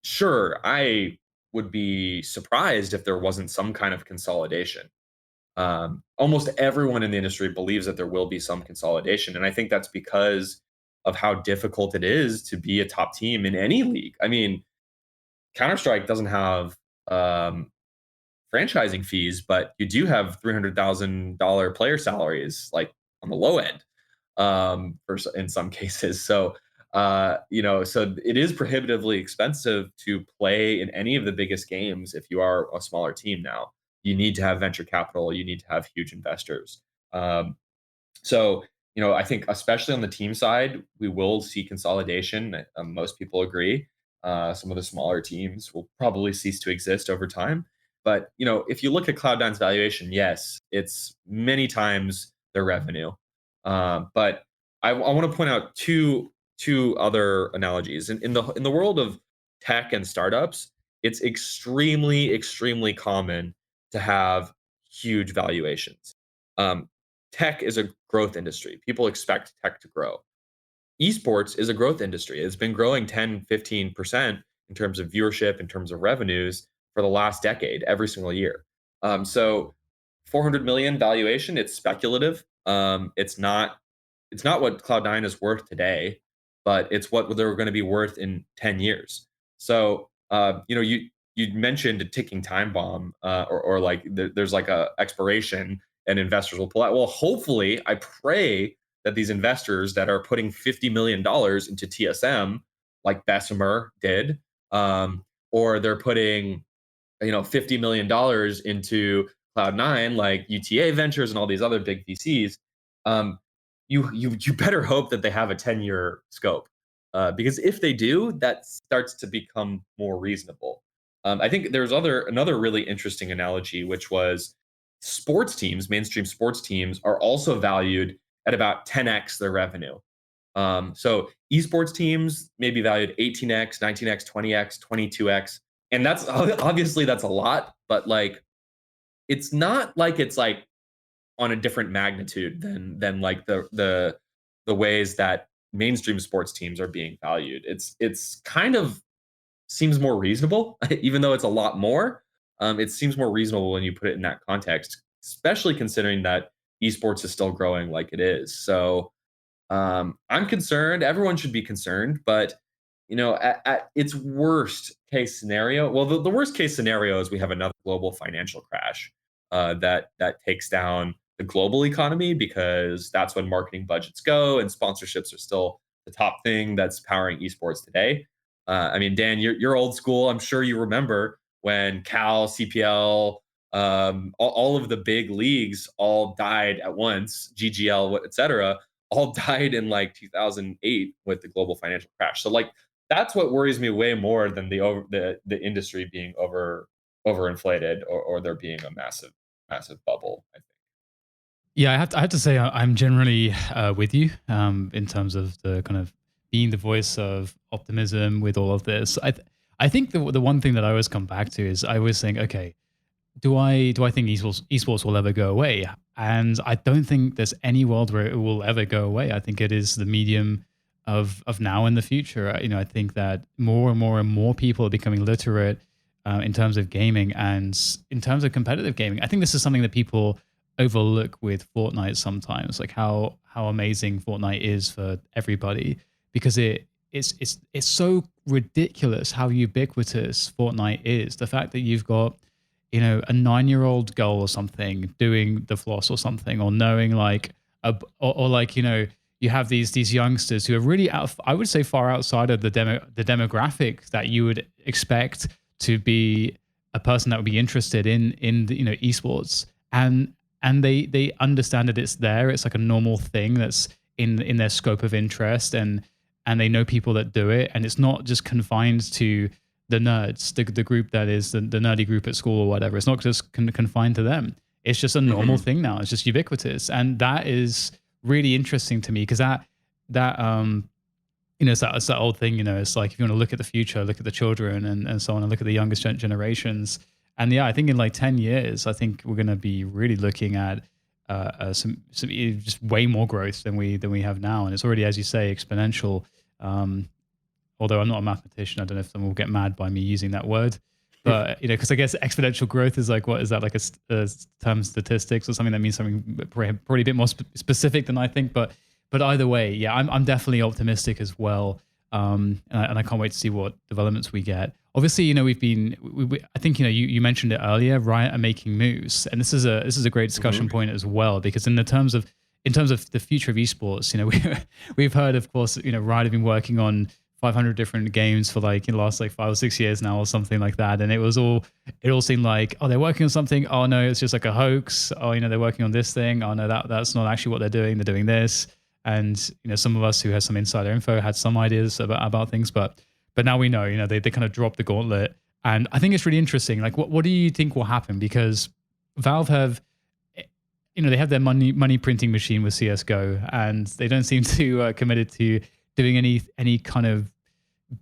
sure, I would be surprised if there wasn't some kind of consolidation. Almost everyone in the industry believes that there will be some consolidation, and I think that's because of how difficult it is to be a top team in any league. I mean, Counter Strike doesn't have franchising fees, but you do have $300,000 player salaries, like on the low end, in some cases. So, you know, so it is prohibitively expensive to play in any of the biggest games if you are a smaller team now. You need to have venture capital, you need to have huge investors. So, you know, I think especially on the team side, we will see consolidation. Most people agree. Some of the smaller teams will probably cease to exist over time. But you know, if you look at Cloud9's valuation, yes, it's many times their revenue. But I want to point out two other analogies. In the world of tech and startups, it's extremely common to have huge valuations. Tech is a growth industry. People expect tech to grow. Esports is a growth industry. It's been growing 10-15% in terms of viewership, in terms of revenues for the last decade, every single year. So 400 million valuation, it's speculative. It's not what Cloud9 is worth today, but it's what they're going to be worth in 10 years. So you know, you mentioned a ticking time bomb, or like there's like a expiration and investors will pull out. Well, hopefully, I pray that these investors that are putting $50 million into TSM, like Bessemer did, or they're putting, you know, $50 million into Cloud9, like UTA Ventures and all these other big VCs, you better hope that they have a 10-year scope, because if they do, that starts to become more reasonable. I think there's another really interesting analogy, which was sports teams, mainstream sports teams, are also valued at about 10x their revenue. So esports teams may be valued 18x, 19x, 20x, 22x, and that's obviously that's a lot, but like it's not like it's like on a different magnitude than like the ways that mainstream sports teams are being valued. It's kind of seems more reasonable, even though it's a lot more. It seems more reasonable when you put it in that context, especially considering that esports is still growing like it is. So I'm concerned. Everyone should be concerned, but at its worst case scenario, well, the worst case scenario is we have another global financial crash that takes down the global economy because that's when marketing budgets go and sponsorships are still the top thing that's powering esports today. I mean, Dan, you're old school. I'm sure you remember when Cal, CPL, all of the big leagues all died at once, GGL, et cetera, all died in like 2008 with the global financial crash. So like that's what worries me way more than the industry being overinflated or there being a massive bubble. I think. Yeah, I have to say I'm generally with you in terms of the kind of being the voice of optimism with all of this. I think the one thing that I always come back to is I always think, okay, do I think esports will ever go away? And I don't think there's any world where it will ever go away. I think it is the medium of now and the future. I think that more and more and more people are becoming literate in terms of gaming and in terms of competitive gaming. I think this is something that people overlook with Fortnite sometimes, like how amazing Fortnite is for everybody because it's so ridiculous how ubiquitous Fortnite is. The fact that you've got a 9-year-old girl or something doing the floss or something, or knowing like or like you have these youngsters who are really I would say far outside of the demographic that you would expect to be a person that would be interested in the, esports, and they understand that it's there. It's like a normal thing that's in their scope of interest, and they know people that do it, and it's not just confined to the nerds, the group that is the nerdy group at school or whatever. It's not just confined to them. It's just a normal thing now. It's just ubiquitous, and that is really interesting to me because it's that old thing. It's like if you want to look at the future, look at the children and so on, and look at the youngest generations. And yeah, I think in like 10 years, I think we're going to be really looking at some just way more growth than we have now, and it's already, as you say, exponential. Although I'm not a mathematician, I don't know if someone will get mad by me using that word. But because I guess exponential growth is like, what is that, like a term statistics or something that means something probably a bit more specific than I think. But either way, yeah, I'm definitely optimistic as well, and I can't wait to see what developments we get. Obviously, I think you mentioned it earlier. Riot are making moves, and this is a great discussion point as well, because in terms of the future of esports, we've heard, of course, Riot have been working on 500 different games for like in the last like 5 or 6 years now or something like that, and it all seemed like, oh, they're working on something, oh no, it's just like a hoax, oh they're working on this thing, oh no, that's not actually what they're doing this. And some of us who had some insider info had some ideas about things, but now we know, they kind of dropped the gauntlet. And I think it's really interesting. Like, what do you think will happen? Because Valve have, they have their money printing machine with CS:GO, and they don't seem to committed to doing any kind of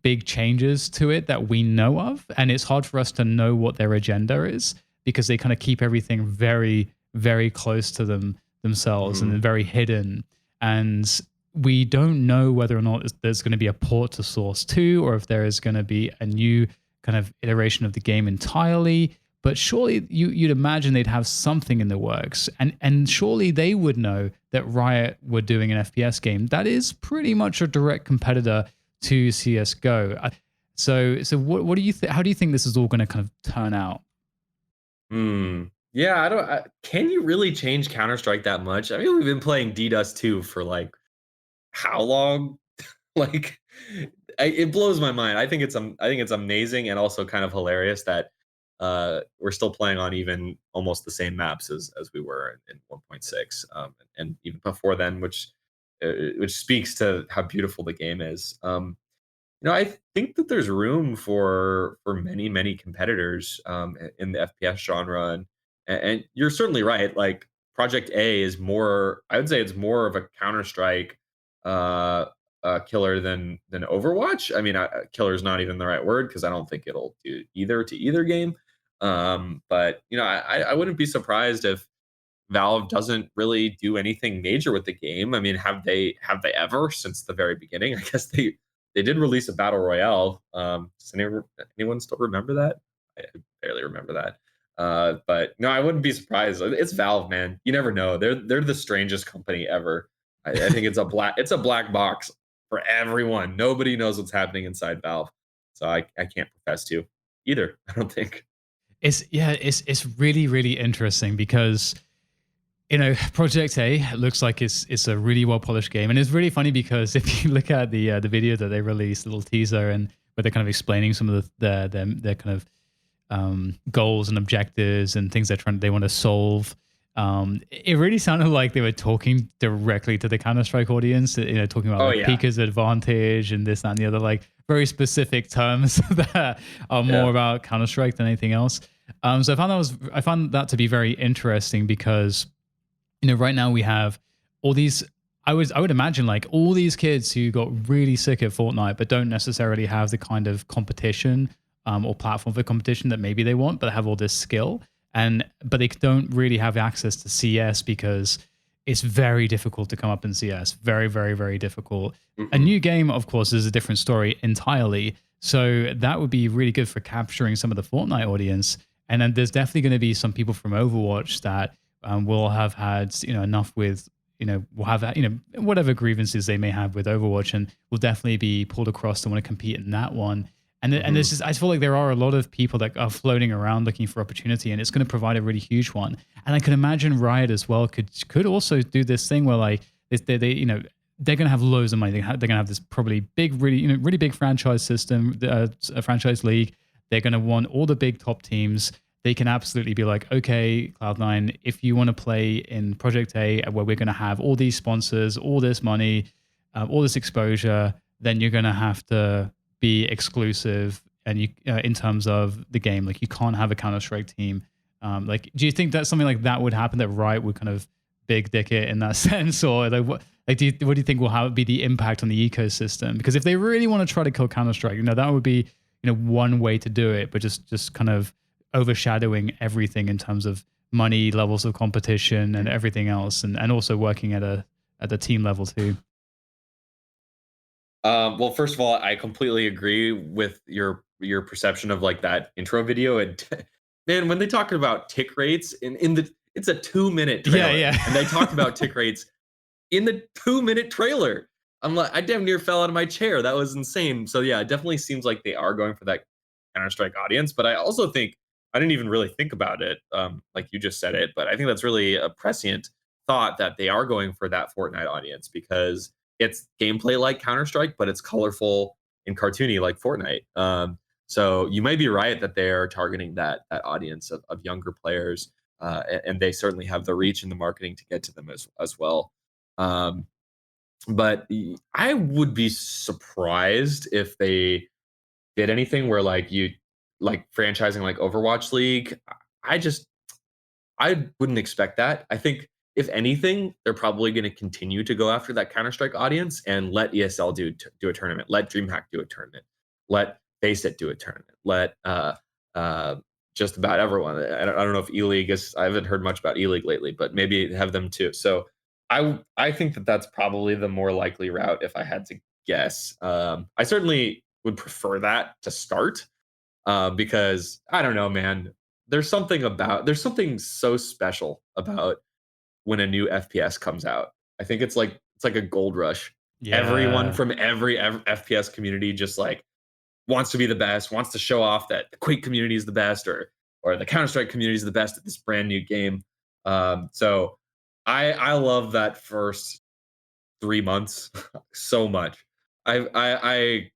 big changes to it that we know of. And it's hard for us to know what their agenda is because they kind of keep everything very, very close to themselves and very hidden. And we don't know whether or not there's going to be a port to Source 2 or if there is going to be a new kind of iteration of the game entirely. But surely you'd imagine they'd have something in the works. And surely they would know that Riot were doing an FPS game that is pretty much a direct competitor to CS:GO. So what do you think? How do you think this is all going to kind of turn out? Yeah, can you really change Counter-Strike that much? I mean, we've been playing DDoS 2 for like how long? Like it blows my mind. I think it's amazing and also kind of hilarious that we're still playing on even almost the same maps as we were in 1.6, and even before then, which speaks to how beautiful the game is. I think that there's room for many competitors in the FPS genre, and you're certainly right. Like Project A is more, I would say, it's more of a Counter Strike killer than Overwatch. I mean, killer is not even the right word because I don't think it'll do either to either game. But you know, I wouldn't be surprised if Valve doesn't really do anything major with the game. I mean, have they ever since the very beginning? I guess they did release a battle royale. Does anyone still remember that? I barely remember that. But no, I wouldn't be surprised. It's Valve, man. You never know. They're the strangest company ever. I think it's a black box for everyone. Nobody knows what's happening inside Valve. So I can't profess to either. I don't think. It's really really interesting because Project A looks like it's a really well polished game, and it's really funny because if you look at the video that they released, the little teaser, and where they're kind of explaining some of their kind of goals and objectives and things they want to solve. It really sounded like they were talking directly to the Counter-Strike audience, talking about Pika's advantage and this, that, and the other, like very specific terms that are more about Counter-Strike than anything else. So I found that to be very interesting because, right now we have all these, I would imagine like all these kids who got really sick at Fortnite, but don't necessarily have the kind of competition or platform for competition that maybe they want, but have all this skill. But they don't really have access to CS because it's very difficult to come up in CS. Very, very, very difficult. A new game, of course, is a different story entirely. So that would be really good for capturing some of the Fortnite audience. And then there's definitely going to be some people from Overwatch that will have had enough with will have whatever grievances they may have with Overwatch, and will definitely be pulled across to want to compete in that one. And this is, I feel like there are a lot of people that are floating around looking for opportunity, and it's going to provide a really huge one. And I can imagine Riot as well could also do this thing where like they're going to have loads of money. They're going to have this probably big, really big franchise system, a franchise league. They're going to want all the big top teams. They can absolutely be like, okay, Cloud9, if you want to play in Project A, where we're going to have all these sponsors, all this money, all this exposure, then you're going to have to be exclusive, and you in terms of the game, like you can't have a Counter-Strike team. Like, do you think that something like that would happen? That Riot would kind of big dick it in that sense, or like what? Like, what do you think will be the impact on the ecosystem? Because if they really want to try to kill Counter-Strike, that would be one way to do it, but just kind of overshadowing everything in terms of money, levels of competition, and everything else, and also working at a team level too. Well, first of all, I completely agree with your perception of like that intro video. And man, when they talk about tick rates it's a 2-minute trailer, and they talked about tick rates in the 2-minute trailer. I'm like, I damn near fell out of my chair. That was insane. So yeah, it definitely seems like they are going for that Counter-Strike audience. But I also think I didn't even really think about it, like you just said it. But I think that's really a prescient thought that they are going for that Fortnite audience, because it's gameplay like Counter-Strike, but it's colorful and cartoony like Fortnite. So you may be right that they are targeting that audience of younger players, and they certainly have the reach and the marketing to get to them as well. But I would be surprised if they did anything where like franchising like Overwatch League. I wouldn't expect that. I think if anything, they're probably going to continue to go after that Counter-Strike audience and let ESL do a tournament, let DreamHack do a tournament, let FaceIt do a tournament, let just about everyone. I don't know if E-League is. I haven't heard much about E-League lately, but maybe have them too. So I think that's probably the more likely route if I had to guess. I certainly would prefer that to start, because I don't know, man. There's something so special about when a new FPS comes out. I think it's like a gold rush. Yeah. Everyone from every FPS community just like wants to be the best, wants to show off that the Quake community is the best, or the Counter-Strike community is the best at this brand new game. So I love that first 3 months so much. Every time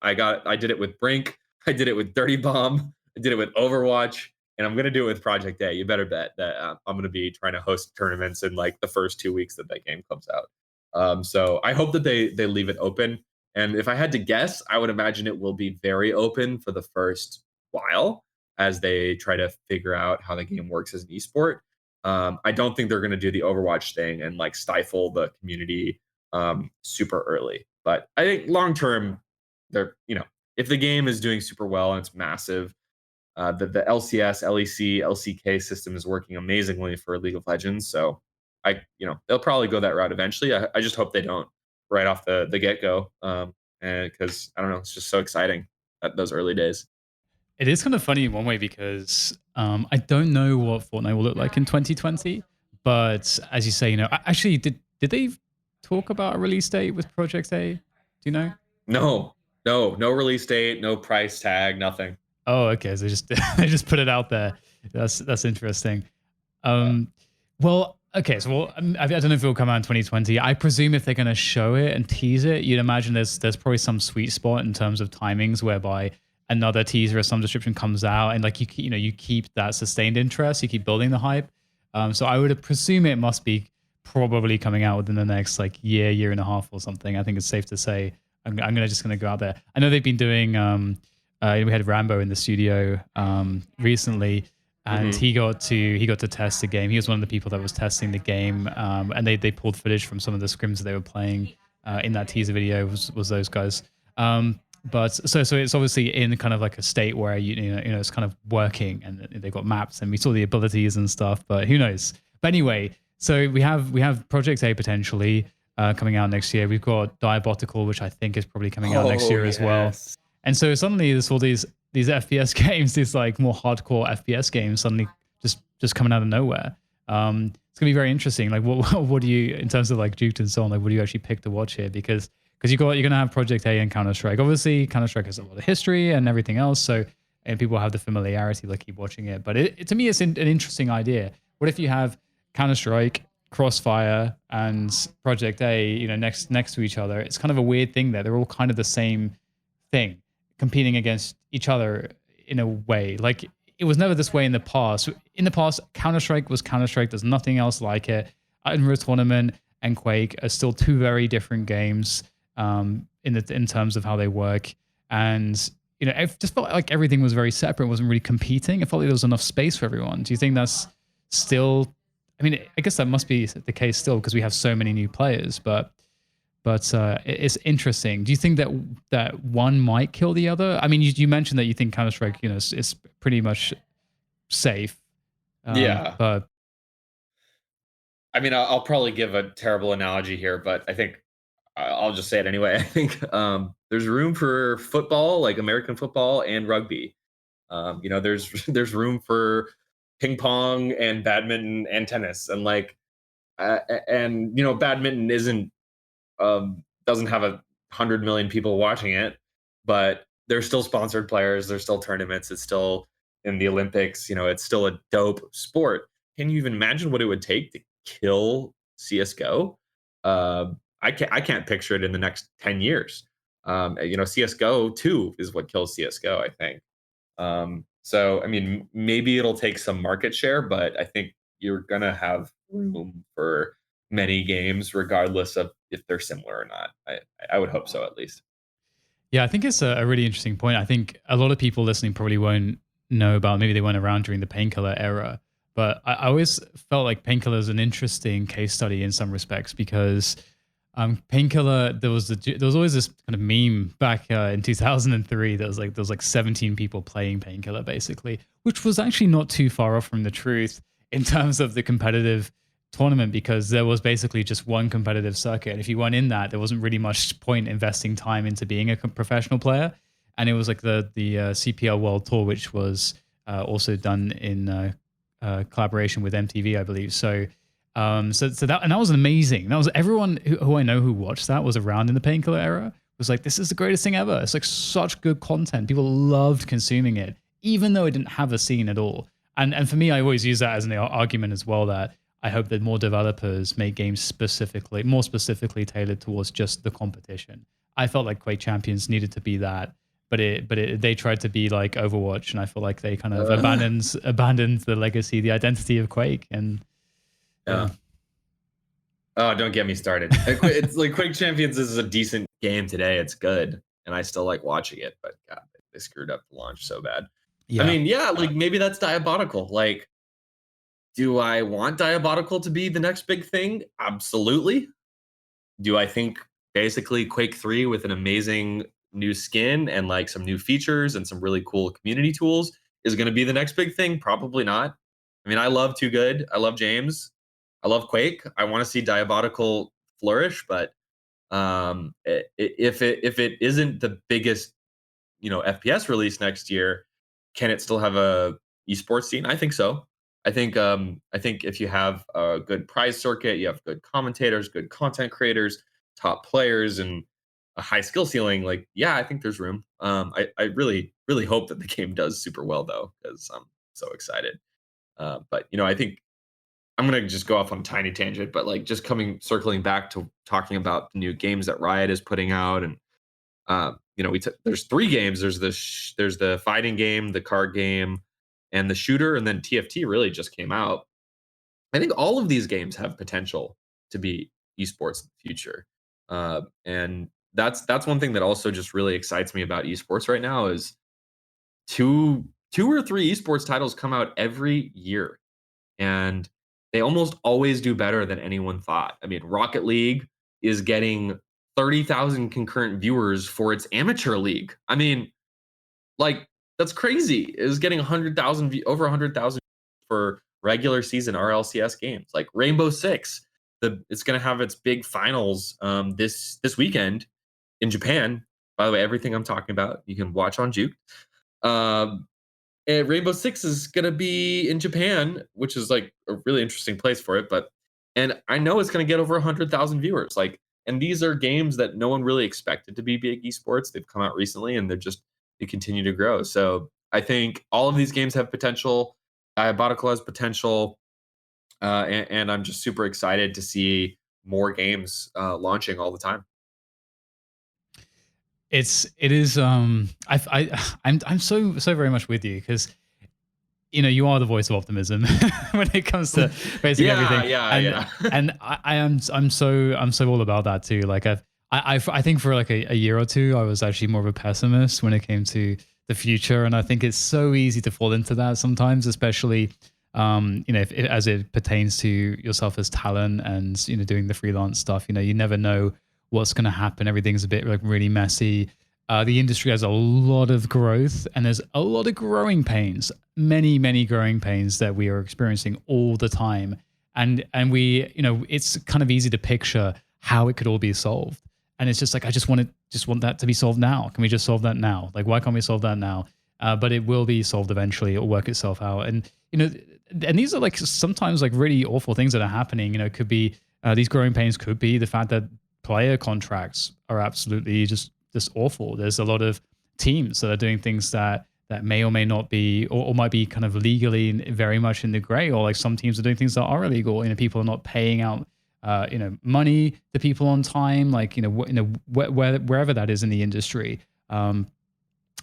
I did it with Brink, I did it with Dirty Bomb, I did it with Overwatch, and I'm gonna do it with Project A. You better bet that I'm gonna be trying to host tournaments in like the first 2 weeks that game comes out. So I hope that they leave it open. And if I had to guess, I would imagine it will be very open for the first while as they try to figure out how the game works as an esport. I don't think they're going to do the Overwatch thing and like stifle the community super early. But I think long term, they're if the game is doing super well and it's massive, the LCS, LEC, LCK system is working amazingly for League of Legends. So they'll probably go that route eventually. I just hope they don't right off the get go, and because I don't know, it's just so exciting at those early days. It is kind of funny in one way because I don't know what Fortnite will look like in 2020. But as you say, actually, did they talk about a release date with Project A? Do you know? No release date, no price tag, nothing. Oh, okay. So they just they just put it out there. That's interesting. Yeah. Well, okay. So I don't know if it will come out in 2020. I presume if they're going to show it and tease it, you'd imagine there's probably some sweet spot in terms of timings whereby another teaser of some description comes out and like you keep that sustained interest, you keep building the hype. So I would presume it must be probably coming out within the next like year and a half or something. I think it's safe to say. I'm just gonna go out there. I know they've been doing. We had Rambo in the studio recently, and he got to test the game. He was one of the people that was testing the game, and they pulled footage from some of the scrims that they were playing in that teaser video. Was those guys? But so it's obviously in kind of like a state where it's kind of working, and they've got maps, and we saw the abilities and stuff. But who knows? But anyway, so we have Project A potentially coming out next year. We've got Diabotical, which I think is probably coming out next year as well. And so suddenly there's all these FPS games, these like more hardcore FPS games suddenly just coming out of nowhere. It's gonna be very interesting. Like what do you, in terms of like Juked and so on, like what do you actually pick to watch here? Because you're gonna have Project A and Counter-Strike. Obviously Counter-Strike has a lot of history and everything else, so and people have the familiarity, like keep watching it. But to me it's an interesting idea. What if you have Counter-Strike, Crossfire, and Project A, next to each other? It's kind of a weird thing there. They're all kind of the same thing, competing against each other in a way. Like it was never this way in the past. In the past, Counter-Strike was Counter-Strike. There's nothing else like it. Unreal Tournament and Quake are still two very different games in terms of how they work. And it just felt like everything was very separate. It wasn't really competing. It felt like there was enough space for everyone. Do you think that's still? I mean, I guess that must be the case still because we have so many new players. But it's interesting. Do you think that one might kill the other? I mean, you mentioned that you think Counter-Strike, is pretty much safe. Yeah. But I mean, I'll probably give a terrible analogy here, but I think I'll just say it anyway. I think there's room for football, like American football and rugby. There's room for ping pong and badminton and tennis, and badminton isn't doesn't have 100 million people watching it, but there's still sponsored players, there's still tournaments, it's still in the Olympics, it's still a dope sport. Can you even imagine what it would take to kill CS:GO? I can't picture it in the next 10 years. CS:GO 2 is what kills CS:GO, I think. So I mean, maybe it'll take some market share, but I think you're gonna have room for many games, regardless of if they're similar or not. I would hope so, at least. yeah, I think it's a really interesting point. I think a lot of people listening probably won't know about, maybe they weren't around during the Painkiller era, but I always felt like Painkiller is an interesting case study in some respects because Painkiller, there was always this kind of meme back in 2003 that was like there was like 17 people playing Painkiller basically, which was actually not too far off from the truth in terms of the competitive tournament, because there was basically just one competitive circuit, and if you weren't in that, there wasn't really much point investing time into being a professional player. And it was like the CPL World Tour, which was also done in collaboration with MTV, I believe. So that was amazing. That was everyone who I know who watched that was around in the Painkiller era was like, this is the greatest thing ever. It's like such good content. People loved consuming it, even though it didn't have a scene at all. And for me, I always use that as an argument as well, that I hope that more developers make games more specifically tailored towards just the competition. I felt like Quake Champions needed to be that, but they tried to be like Overwatch, and I feel like they kind of abandoned the legacy, the identity of Quake. And yeah. Oh, don't get me started. It's like Quake Champions is a decent game today. It's good, and I still like watching it. But God, they screwed up the launch so bad. Yeah. I mean, yeah, like maybe that's Diabotical. Like, do I want Diabotical to be the next big thing? Absolutely. Do I think basically Quake 3 with an amazing new skin and like some new features and some really cool community tools is going to be the next big thing? Probably not. I mean, I love Too Good. I love James. I love Quake. I want to see Diabolical flourish, but if it isn't the biggest, FPS release next year, can it still have a esports scene? I think so. I think if you have a good prize circuit, you have good commentators, good content creators, top players, and a high skill ceiling. Like, yeah, I think there's room. I really hope that the game does super well though, because I'm so excited. But I think I'm gonna just go off on a tiny tangent, but like just circling back to talking about the new games that Riot is putting out, and there's three games. There's the fighting game, the card game, and the shooter, and then TFT really just came out. I think all of these games have potential to be esports in the future, and that's one thing that also just really excites me about esports right now is two or three esports titles come out every year, and they almost always do better than anyone thought. I mean, Rocket League is getting 30,000 concurrent viewers for its amateur league. I mean, like that's crazy. It was getting 100,000 over 100,000 for regular season RLCS games. Like Rainbow Six, it's going to have its big finals this weekend in Japan. By the way, everything I'm talking about you can watch on Juked. And Rainbow Six is gonna be in Japan, which is like a really interesting place for it. And I know it's gonna get over 100,000 viewers. Like, and these are games that no one really expected to be big esports. They've come out recently, and they continue to grow. So I think all of these games have potential. Diabolical has potential, and I'm just super excited to see more games launching all the time. It is I'm so very much with you because you are the voice of optimism when it comes to basically everything. Yeah. And I'm so all about that too. Like I think for like a year or two, I was actually more of a pessimist when it came to the future, and I think it's so easy to fall into that sometimes, especially as it pertains to yourself as talent and doing the freelance stuff. You never know what's going to happen. Everything's a bit like really messy. The industry has a lot of growth, and there's a lot of growing pains, many growing pains that we are experiencing all the time. And we, it's kind of easy to picture how it could all be solved. And it's just like, I just want that to be solved now. Can we just solve that now? Like, why can't we solve that now? But it will be solved eventually. It'll work itself out. And, and these are like sometimes like really awful things that are happening. It could be these growing pains could be the fact that player contracts are absolutely just awful. There's a lot of teams that are doing things that may or may not be, or might be kind of legally very much in the gray, or like some teams are doing things that are illegal. People are not paying out, money to people on time, like, wherever that is in the industry. And,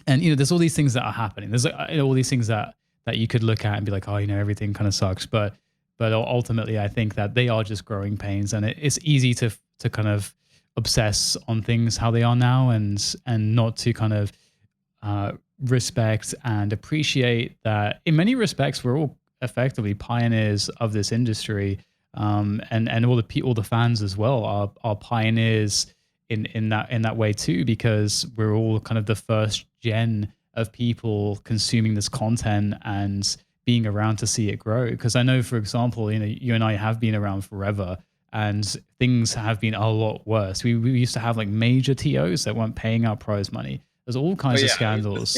there's all these things that are happening. There's all these things that you could look at and be like, oh, everything kind of sucks. But ultimately I think that they are just growing pains, and it's easy to kind of obsess on things how they are now, and not to kind of respect and appreciate that in many respects we're all effectively pioneers of this industry, and all the fans as well are pioneers in that way too, because we're all kind of the first gen of people consuming this content and being around to see it grow. Because I know, for example, you and I have been around forever, and things have been a lot worse. We used to have like major TOs that weren't paying out prize money. There's all kinds of scandals.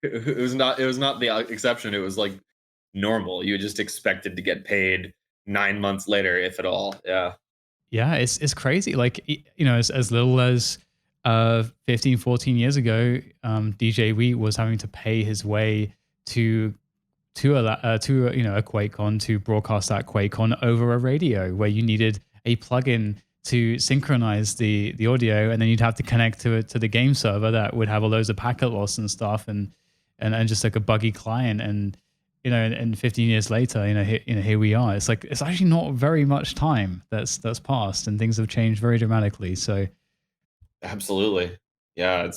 It was not the exception. It was like normal. You just expected to get paid 9 months later, if at all. Yeah, it's crazy. Like, as little as 15, 14 years ago, DJ Wheat was having to pay his way to a QuakeCon, to broadcast that QuakeCon over a radio, where you needed a plugin to synchronize the audio, and then you'd have to connect to the game server that would have a loads of packet loss and stuff, and just like a buggy client. And and 15 years later, here we are. It's like, it's actually not very much time that's passed, and things have changed very dramatically. So absolutely, yeah,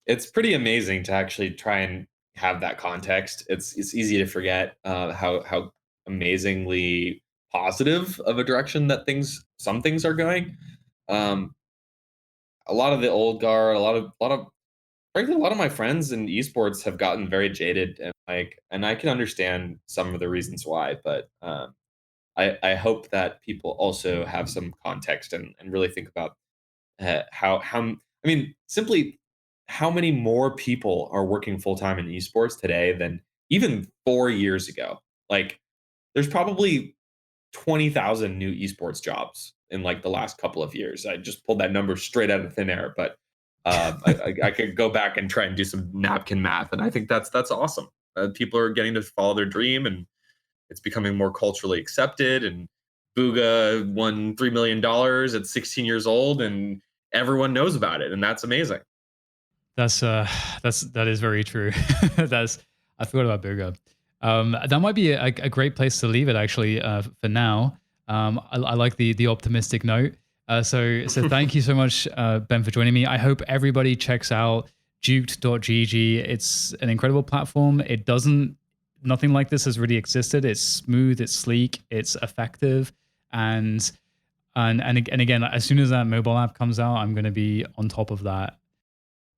it's pretty amazing to actually try and have that context. It's easy to forget how amazingly positive of a direction that some things are going. Um, a lot of the old guard, frankly, a lot of my friends in esports have gotten very jaded, and I can understand some of the reasons why, but I hope that people also have some context and really think about I mean, simply how many more people are working full time in esports today than even 4 years ago. Like, there's probably 20,000 new esports jobs in like the last couple of years. I just pulled that number straight out of thin air, but I could go back and try and do some napkin math, and I think that's awesome. People are getting to follow their dream, and it's becoming more culturally accepted. And Booga won $3 million at 16 years old, and everyone knows about it, and that's amazing. That is very true. That's I forgot about Booga. That might be a great place to leave it actually for now. I like the optimistic note. So thank you so much, Ben, for joining me. I hope everybody checks out Juked.gg. It's an incredible platform. Nothing like this has really existed. It's smooth, it's sleek, it's effective, and again, as soon as that mobile app comes out, I'm going to be on top of that.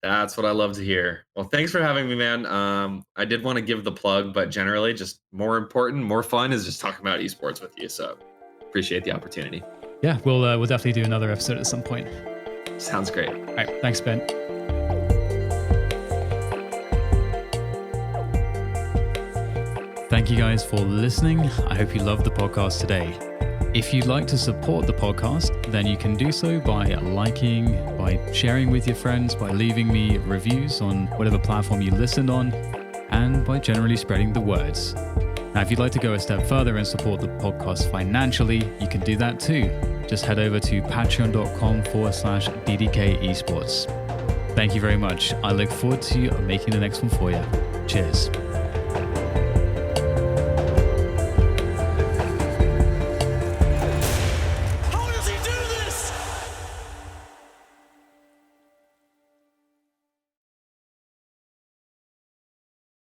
That's what I love to hear. Well, thanks for having me, man. I did want to give the plug, but generally, just more important, more fun is just talking about esports with you. So appreciate the opportunity. Yeah, we'll definitely do another episode at some point. Sounds great. All right, thanks, Ben. Thank you guys for listening. I hope you loved the podcast today. If you'd like to support the podcast, then you can do so by liking, by sharing with your friends, by leaving me reviews on whatever platform you listened on, and by generally spreading the words. Now, if you'd like to go a step further and support the podcast financially, you can do that too. Just head over to patreon.com/DDK Esports. Thank you very much. I look forward to making the next one for you. Cheers.